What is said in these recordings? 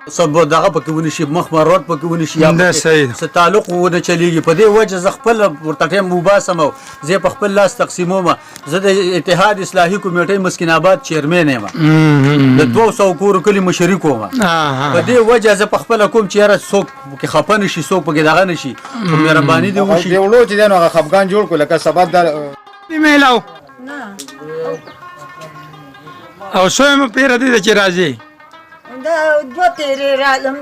سب دغه پکې ونشي مخ مرات پکې ونشي یا نه صحیح څه تعلق ونه چلیږي په دې وجه زه خپل ورته ټیم مباسم او زه په خپل لاس تقسیموم زه د اتحاد اصلاحي کمیټې مسکین آباد چیرمن یم د 200 کور کلی مشري کوم په دې وجه زه په خپل کوم چې را څوک کې خپه نشي څوک پکې دغه نشي مهرباني دی وشي دی ولو چې دغه خفقان جوړ کړ لکه سبب در میلاو او سویم پیر دې چې راځي دا دوه پیرې رالم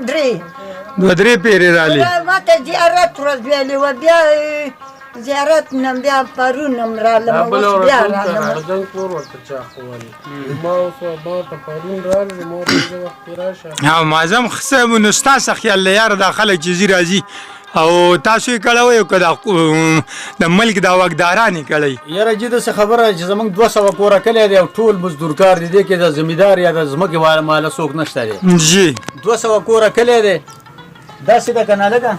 دوه درې پیرې رالي ماته زیارت ورځ ویلې وه بیا زیارت نم بیا پرون هم رالم اوس بیا رالم کور ورته چا ښوولې ما اوس ما ته پرون راغلې ما ورته زه وختې راشه او معظم صاحب نو ستاسو خیال دی یاره دا خلک چې ځي راځي او تاسو یې کړی وی که د ملک دا واکداران یې کړی یاره جي داسې خبره چې زموږ 200 کوره کلی دی او ټول مزدورکار دي دې کې د زمیندار یا د ځمکې والا ماله څوک نشته دی جي 200 کوره کلی دی داسې ده که نه لږه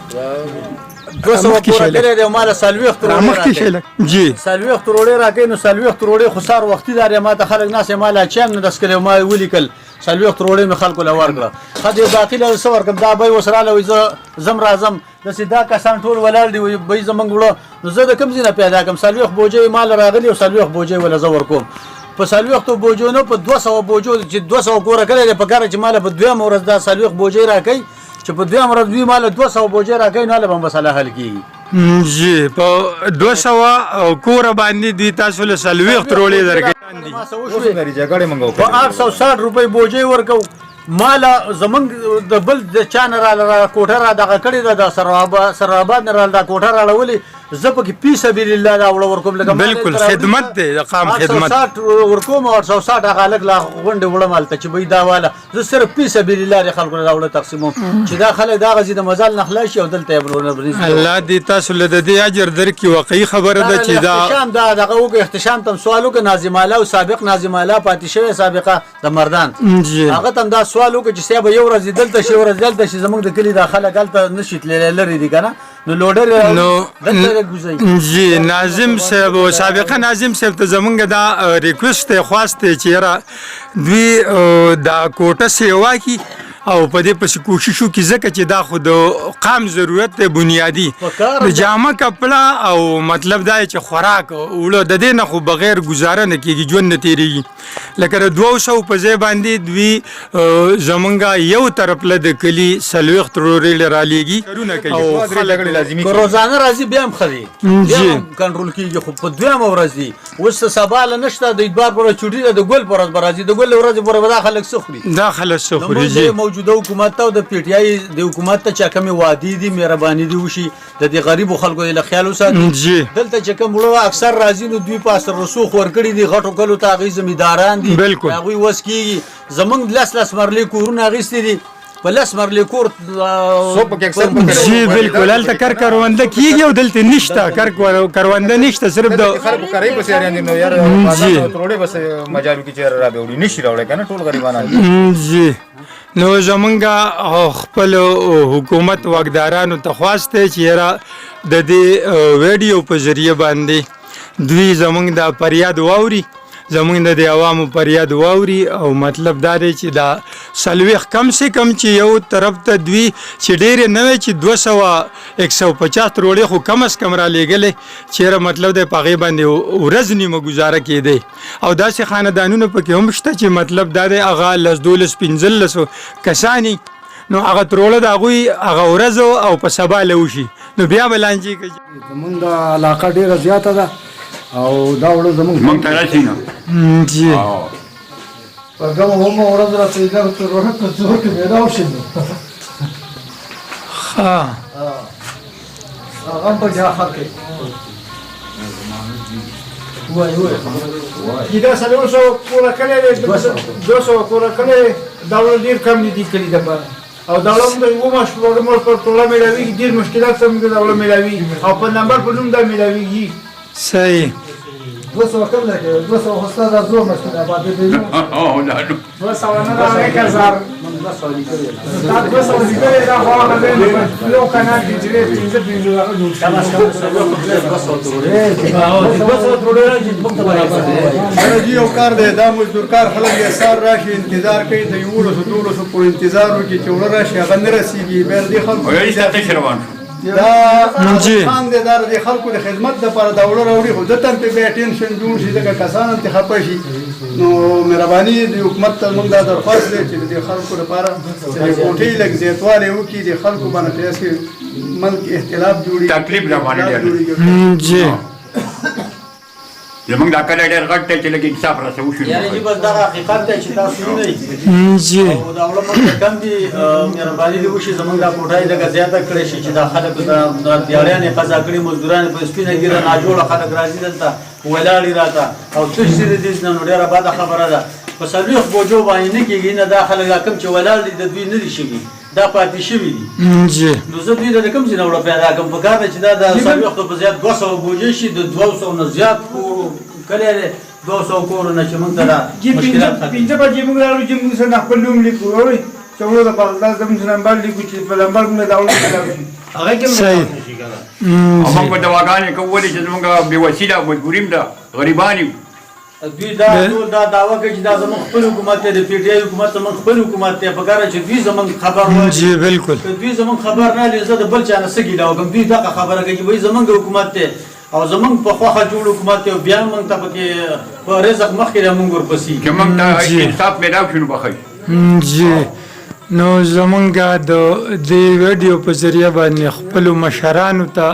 200 کوره کلی دی او ماله 40 روړې جي 40 روړې راکوي نو 40 روړې خو سهار وختي دار ما ته خلک ناست ماله چم نه دس کړی ما یې ولیکل 40 روړې مې خلکو له ورکړه ښه دی باقي له څه ورکړم دا به یې اوس راله وایي زه ځم راځم داسې دا کسان ټول ولاړ دي وایي به زموږ وړه نو زه د کوم ځای نه پیدا کړم 40 بوجۍ مال راغلي او 40 بوجۍ وله زه ورکوم په 40 بوجو نه په 200 بوجو چې 200 کوره کړی دی پکاره چې ماله په دویمه ورځ دا 40 بوجۍ راکوي چې په دویمه ورځ دوی ماله 200 بوجۍ راکوي نو هله به مسله حل کېږي جي په 200 کوره باندې دوی تاسو له 40 روړې درکوي په 860 روپۍ بوجۍ ورکو مالا زمونږ د بل د چا نه راله کوټه را دغه کړې ده د سراباد نه راله دا کوټه راړولې زه پکې فی سبیل الله دا وړه ورکوم لکه بالکل خدمت دی د قام خدمت 860 ورکوم او 860 هغه لږ لا غونډې وړم هلته چې به دا واله زه صرف فی سبیل الله د خلکو نه دا وړه تقسیموم چې دا خلک دا غځي د مزال نه خلاص شي او دلته یې بلونه الله دې تاسو له د دې اجر درکړي واقعي خبره ده چې دا احتشام دا دغه وګ احتشام تم سوال وکړ ناظم الله او سابق ناظم الله پاتې شوی سابقه د مردان هغه تم دا سوال وکړ چې سبا یو ورځ دلته شي ورځ دلته شي زمونږ د کلی داخله غلطه نشي تللی لري دي کنه نو لوډر نو جی ناظم صاحب او سابقه ناظم صاحب ته زمونږ دا ریکوست خواسته چې را دوی دا کوټه سیوا کی او په دې پس کوشش وکړي ځکه چې دا خو د قام ضرورت دی بنیادی د جامه کپڑا او مطلب دا چې خوراک وړو د دې نه خو بغیر گزاره نه کیږي ژوند نه تیریږي لکه د 200 په ځای باندې دوی زمونږ یو طرف له د کلی 40 ترورې رالیږي او خلک لازمي روزانه راځي بیا هم خري جی کنټرول کیږي خو په دویمه ورځ دی اوس سبا له نشته د اتبار پر چوټي د ګل پر راځي د ګل ورځ پر ودا خلک سخري دا خلک سخري جی موجوده حکومت ته د پی ټی آی د حکومت ته چې کومې وادي دي مهرباني دي وشي د دې غریبو خلکو له خیال وساتي دلته چې کوم وړو اکثر راځي نو دوی په اثر رسوخ ورکړي دي غټو کلو ته غي زمینداران دي هغه وس کیږي زمونږ لاس مرلي کورونه غيستي دي په لاس مرلي کور سو په اکثر جی بالکل هلته کرونده کیږي او دلته نشته کرونده نشته صرف د خلکو کوي په سیاري نو یار تروړې بس مجالو کې چیر را به وړي نشي راوړي کنه ټول غریبانان جی نو زمونږ خپل حکومت واکدارانو ته خواسته چې را د دې ویډیو په ذریعہ باندې دوی زمونږ د فریاد واوري زمونږ د عوامو فریاد واوري او مطلب دا دی چې دا سلويخ کم سے کم چې یو طرف ته دوی چې ډېر نه وي چې 200 150 روړې خو کم از کم را لېږلې چیرې مطلب د پاغې باندې ورځ نیمه گزاره کېدی او داسې خاندانونو پکې هم شته چې مطلب دا دی هغه 12 کسانی نو هغه تروړه د هغوی هغه ورځ او په سبا له وشي نو بیا به لانجې کوي زمونږ علاقه ډېره زیاته ده او دا وړه زمونږ ته راشي نو جی په کومه هم ورځ راځي دا تروړه په څور کې پیدا وشي ها هغه په ځا خلک وای دا 300 کوره کړي 200 کوره کړي دا ډیر کم دي کړي دا او دا ولوم د یو مشورې پر ټوله ملاوي ډیر مشکلات سم د ډول ملاوي او په نمبر په نوم دا ملاوي صحیح 200 کم لګي 200 هستا دا زو مشکل آباد دي او دا نو 200 نه دا 1000 تا 200 لیکل دا خو هغه یو کنه چې 350 هغه جوړ شي جی یو کار دی دا مزدور کار خلک یې سار راشي انتظار کوي د 100 200 پورې انتظار وکړي چې وړه راشي هغه نه رسېږي بیا دې خلکو وایي ستاسو روان دا خان دی دا د خلکو د خدمت لپاره دا وړه راوړي خو دته په بیا ټینشن جوړ شي ځکه کسان هم خپه شي نو مهرباني د حکومت ته موږ دا درخواست دی چې د خلکو لپاره چې د کوټې لږ زیاتوالی وکړي د خلکو باندې پیسې ملک اختلاف جوړي تکلیف را باندې ډېر جی زمونږ دا کلی ډېر غټ دی چې لږ انصاف راسه وشي یعنی چې بس دغه حقیقت دی چې تاسو نه یې جی او دا وړه مخکې کم دي مهرباني دې وشي زمونږ دا کوټه لږه زیاته کړی شي چې دا خلک د دیاړیانې قضا کړي مزدوران په سپینه ګیره ناجوړه خلک راځي دلته ولاړې راته او تش دې دې نه نو ډېره بده خبره ده په څلوېښت بوجو باندې نه کېږي نه دا خلک دا کوم چې ولاړ دي د دوی نه دي شوي دا پاتې شوي دي جی نو زه دوی د کوم ځای نه وړه پیدا کوم پکار ده چې دا د څلوېښتو په زیات 200 بوجې شي د 200 نه زیات کلی دی 200 کورونه چې موږ ته دا مشکلات پنځه بجې موږ راغلو چې موږ سره خپل نوم لیکو وای چې موږ د پرداس د موږ نمبر لیکو چې په نمبر موږ دا وړو هغه کې صحیح او موږ په دواګانې کوو چې زمونږ بې وسیله مجبوریم ده غریبان یو دوی دا ټول دا دعوه کوي چې دا زموږ خپل حکومت دی د پی ټی آی حکومت زموږ خپل حکومت دی په کار چې دوی زموږ خبر وایي جی بالکل که دوی زموږ خبر نه لري زه د بل چا نه څه ګیله وکړم دوی دغه خبره کوي چې وایي زموږ حکومت دی او زموږ په خواخه جوړ حکومت دی او بیا موږ ته پکې په رزق مخکې موږ ورپسې چې موږ ته انصاف میلاو شي نو بخښئ جی نو زمونږ د دې ویډیو په ذریعه باندې خپلو مشرانو ته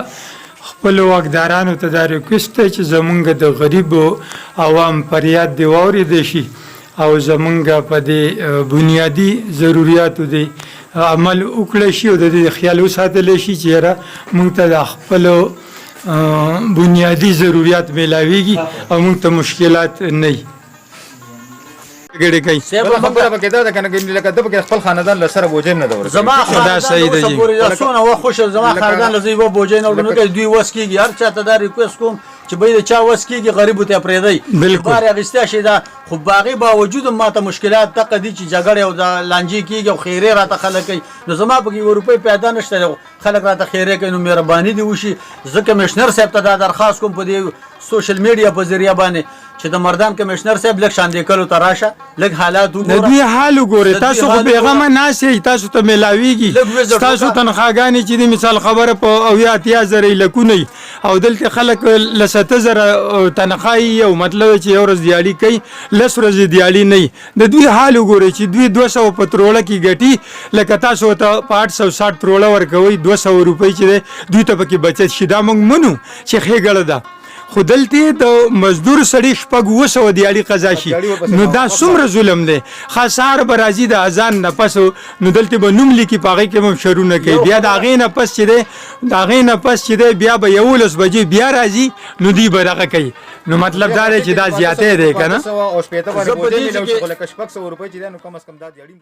خپلو واکدارانو ته دا ریکوست دی چې زمونږ د غریبو عوام فریاد دې واورېدی شي او زمونږ په دې بنیادي ضروریاتو دې عمل وکړی شي او د دې خیال وساتلی شي چې یاره موږ ته د خپلو بنیادی ضروریات میلاویږي او موږ ته مشکلات نه وي ګړې کوي خبره پکې دا ده کنه لکه د پکې خپل خاندان له سره بوجه نه دور زما دا صحیح دی جی سونه و خوش زما خاندان لزی و بوجین او نو کوي دوی وس کیږي هر چاته دا ریکوست کوم چې به چا وس کیږي غریب ته پرېدی بالکل بار اغسته شي دا خو باغی باوجود ماته مشکلات تقدی چې جګړه او د لانجی کیږي او خیره راته خلک نو زما په کې روپۍ پیدا نشته خلک راته خیره کوي نو مهرباني دی وشي زه کمشنر صاحب ته دا درخواست کوم په دې سوشل میډیا په ذریعہ باندې چې د مردان کمشنر صاحب لک شان دیکلو تراشه لک حالات د دوی حال وګوره تاسو خو پیغام نه سي تاسو ته ملاويږي تاسو تنخواګانی چې د مثال خبره په او یا 10000 لکونه او دلته خلک ل 7000 تنخواهي او مطلب چې یو ورځ دیالي کوي لس ورځې دیالي نه د دوی حال وګوره چې دوی 200 پتروله کې ګټي لکه تاسو ته 860 پتروله ورکوي 200 روپۍ چې دوی ته پکې بچت شي دا موږ منو چې خېګړه ده خو دلته د مزدور سړي شپږ 200 دیالي قضا شي نو دا څومره ظلم دی خاصار برازي د اذان نه پس نو دلته به نوم لیکي پاغي کې مو شروع کوي بیا دا غې نه پس چې دی دا غې نه پس چې دی بیا به 11 بجې بیا راځي نو دی به دغه کوي نو مطلب دا دی چې دا زیاتې دی کنه او شپې ته باندې بوجه نه لوي خو لکه شپږ 100 روپۍ چې نو کم از کم دا دیاړي